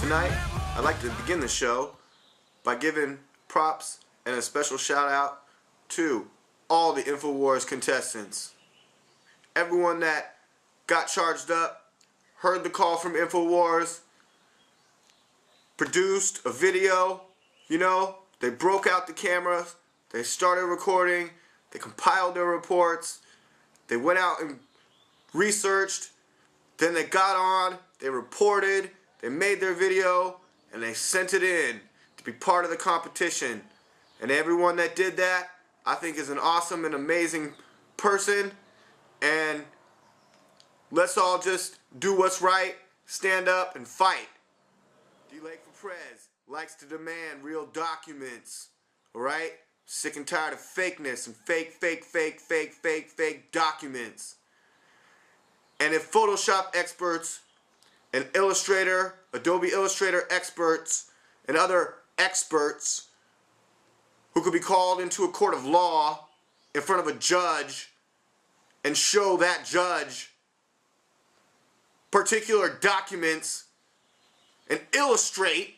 Tonight, I'd like to begin the show by giving props and a special shout out to all the InfoWars contestants. Everyone that got charged up, heard the call from InfoWars, produced a video, they broke out the cameras, they started recording, they compiled their reports, they went out and researched, then they got on, they reported, they made their video, and they sent it in to be part of the competition. And everyone that did that, I think, is an awesome and amazing person. And let's all just do what's right, stand up, and fight. DL4P likes to demand real documents, alright? Sick and tired of fakeness and fake documents. And if Photoshop experts and Illustrator, Adobe Illustrator experts, and other experts who could be called into a court of law in front of a judge and show that judge particular documents and illustrate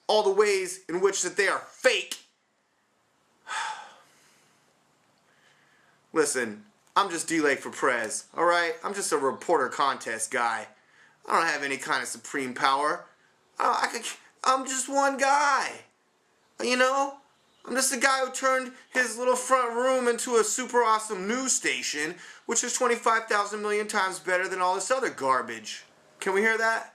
all the ways in which that they are fake. Listen, I'm just DL4P, alright? I'm just a reporter contest guy. I don't have any kind of supreme power. I'm just one guy. I'm just a guy who turned his little front room into a super awesome news station, which is 25,000 million times better than all this other garbage. Can we hear that?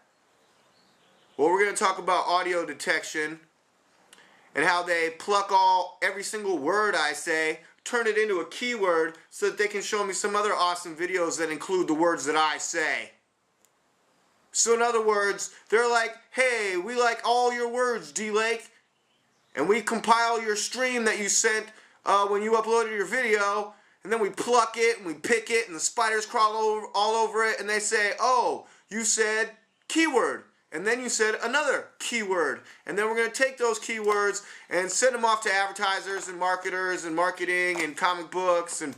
Well, we're going to talk about audio detection and how they pluck every single word I say, turn it into a keyword so that they can show me some other awesome videos that include the words that I say. So in other words, they're like, hey, we like all your words, D-Lake, and we compile your stream that you sent when you uploaded your video, and then we pluck it and we pick it and the spiders crawl all over it, and they say, oh, you said keyword, and then you said another keyword, and then we're going to take those keywords and send them off to advertisers and marketers and marketing and comic books, and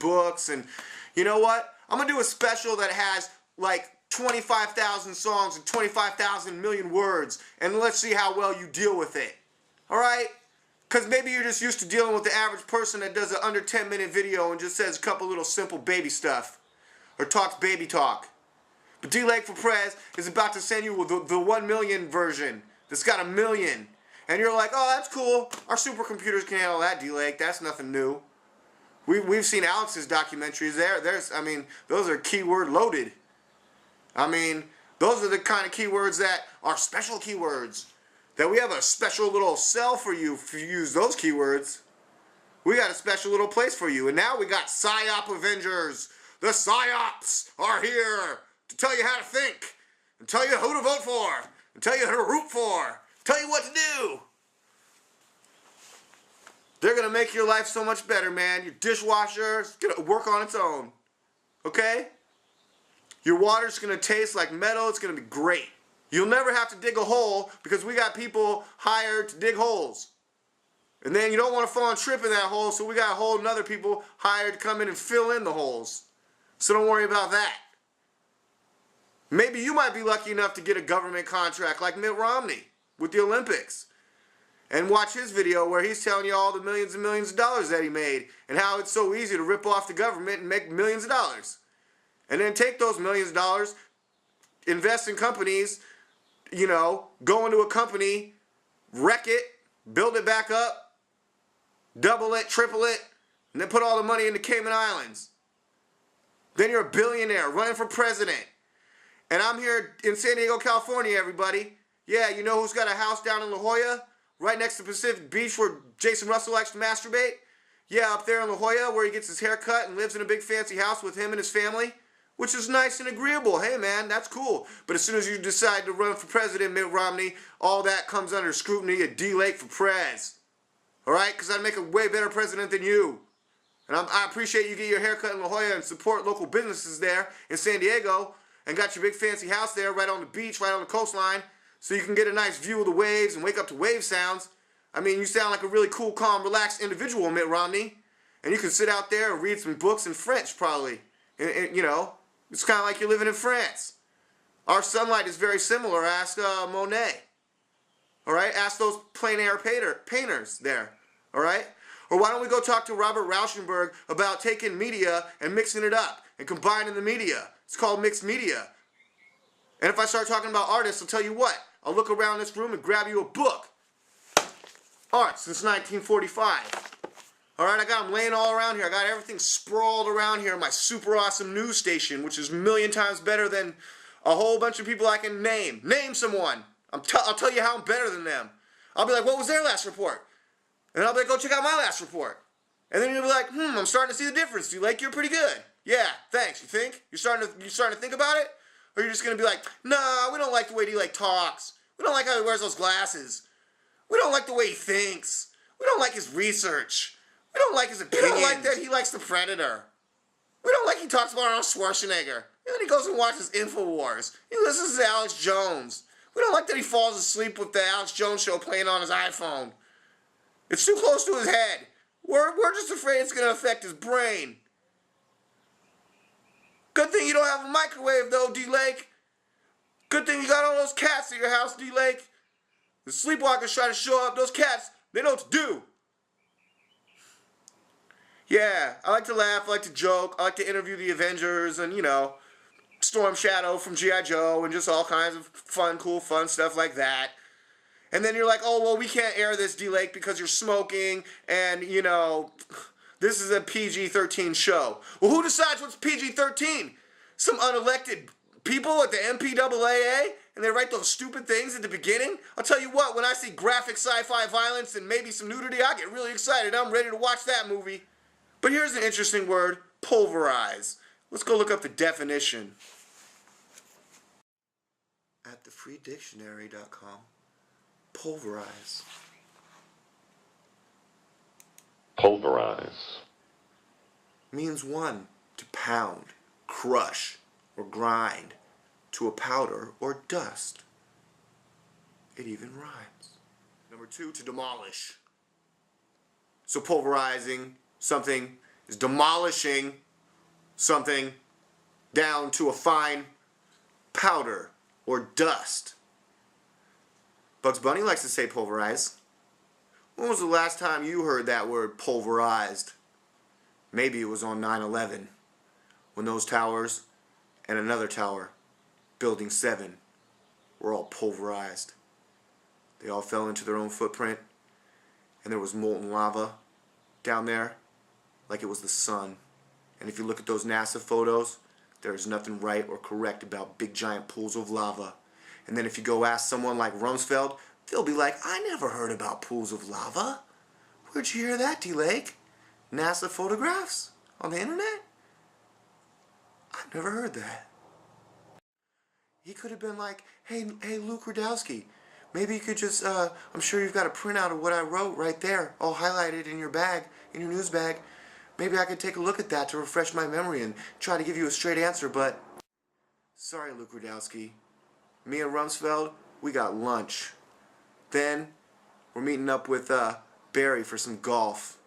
you know what? I'm going to do a special that has like 25,000 songs and 25,000 million words, and let's see how well you deal with it. Alright? Because maybe you're just used to dealing with the average person that does an under 10-minute video and just says a couple little simple baby stuff, or talks baby talk. But DL4P is about to send you the 1 million version that's got 1 million. And you're like, oh, that's cool. Our supercomputers can handle that, D-Lake. That's nothing new. We've seen Alex's documentaries there. Those are keyword loaded. Those are the kind of keywords that are special keywords. That we have a special little cell for you if you use those keywords. We got a special little place for you. And now we got PSYOP Avengers. The PSYOPs are here to tell you how to think, and tell you who to vote for, and tell you who to root for, tell you what to do. They're going to make your life so much better, man. Your dishwasher is going to work on its own. Okay? Your water's going to taste like metal. It's going to be great. You'll never have to dig a hole because we got people hired to dig holes. And then you don't want to fall and trip in that hole, so we got a whole other people hired to come in and fill in the holes. So don't worry about that. Maybe you might be lucky enough to get a government contract like Mitt Romney with the Olympics. And watch his video where he's telling you all the millions and millions of dollars that he made and how it's so easy to rip off the government and make millions of dollars. And then take those millions of dollars, invest in companies, go into a company, wreck it, build it back up, double it, triple it, and then put all the money into Cayman Islands. Then you're a billionaire running for president. And I'm here in San Diego, California, everybody. Yeah, you know who's got a house down in La Jolla? Right next to Pacific Beach where Jason Russell likes to masturbate? Yeah, up there in La Jolla where he gets his hair cut and lives in a big fancy house with him and his family. Which is nice and agreeable. Hey, man, that's cool. But as soon as you decide to run for president, Mitt Romney, all that comes under scrutiny at DL4P. Alright? Because I'd make a way better president than you. And I appreciate you get your hair cut in La Jolla and support local businesses there in San Diego. And got your big fancy house there right on the beach, right on the coastline. So you can get a nice view of the waves and wake up to wave sounds. You sound like a really cool, calm, relaxed individual, Mitt Romney. And you can sit out there and read some books in French, probably. And it's kind of like you're living in France. Our sunlight is very similar. Ask Monet. All right? Ask those plein air painters there. All right? Or why don't we go talk to Robert Rauschenberg about taking media and mixing it up and combining the media? It's called mixed media. And if I start talking about artists, I'll tell you what. I'll look around this room and grab you a book. Art since 1945. All right, I got them laying all around here. I got everything sprawled around here in my super awesome news station, which is a million times better than a whole bunch of people I can name. Name someone. I'll tell you how I'm better than them. I'll be like, what was their last report? And I'll be like, go check out my last report. And then you'll be like, I'm starting to see the difference. Do you like? You're pretty good. Yeah, thanks. You think? You're starting to think about it? Or you're just going to be like, nah, we don't like the way D-Lake talks. We don't like how he wears those glasses. We don't like the way he thinks. We don't like his research. We don't like his opinions. We don't like that he likes the Predator. We don't like he talks about Arnold Schwarzenegger. And then he goes and watches InfoWars. He listens to Alex Jones. We don't like that he falls asleep with the Alex Jones show playing on his iPhone. It's too close to his head. We're just afraid it's going to affect his brain. Good thing you don't have a microwave though, D-Lake. Good thing you got all those cats at your house, D-Lake. The sleepwalkers try to show up. Those cats, they know what to do. Yeah, I like to laugh, I like to joke, I like to interview the Avengers and, Storm Shadow from G.I. Joe and just all kinds of cool, fun stuff like that. And then you're like, oh, well, we can't air this, D-Lake, because you're smoking and, this is a PG-13 show. Well, who decides what's PG-13? Some unelected people at the MPAA? And they write those stupid things at the beginning? I'll tell you what, when I see graphic sci-fi violence and maybe some nudity, I get really excited. I'm ready to watch that movie. But here's an interesting word, pulverize. Let's go look up the definition. At thefreedictionary.com, pulverize. Pulverize Means one, to pound, crush, or grind to a powder or dust. It even rhymes. Number two, to demolish. So pulverizing something is demolishing something down to a fine powder or dust. Bugs Bunny likes to say pulverize. When was the last time you heard that word pulverized? Maybe it was on 9/11 when those towers and another tower, Building 7, were all pulverized. They all fell into their own footprint and there was molten lava down there like it was the sun. And if you look at those NASA photos, there's nothing right or correct about big giant pools of lava. And then if you go ask someone like Rumsfeld, they'll be like, I never heard about pools of lava. Where'd you hear that, D-Lake? NASA photographs? On the internet? I've never heard that. He could have been like, hey Luke Rudowski, maybe you could just, I'm sure you've got a printout of what I wrote right there, all highlighted in your bag, in your news bag. Maybe I could take a look at that to refresh my memory and try to give you a straight answer, but sorry, Luke Rudowski. Me and Rumsfeld, we got lunch. Then we're meeting up with Barry for some golf.